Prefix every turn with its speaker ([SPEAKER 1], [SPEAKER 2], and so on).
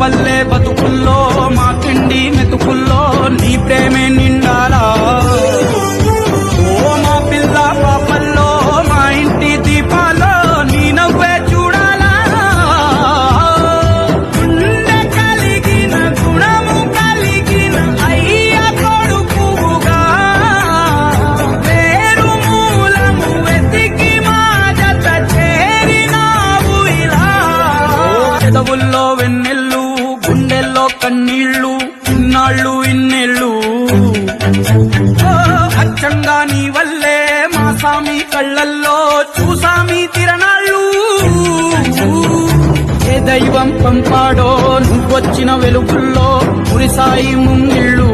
[SPEAKER 1] పల్లె బతుకుల్లో మా తిండి మెతుకుల్లో నీ ప్రేమే నిండాలా ఓ మా పిల్ల పాపల్లో మా ఇంటి దీపాల్లో నీ నవ్వే చూడాలా గుండె కలిగిన గుణము కలిగిన అయ్య కొడుకుగా వేరు మూలము వెతికి మా జత చేరినావు ఇలా చెదవుల్లో వెన్నెల్లు గుండెల్లో కన్నీళ్ళు ఇన్నాళ్ళు ఇన్నేళ్ళు అచ్చంగా నీ వల్లే మా సామి కళ్ళల్లో చూసామి తిరణాళ్ళు ఏ దైవం పంపాడో నువ్వొచ్చిన వెలుగుల్లో కురిసాయి ముంగిళ్ళు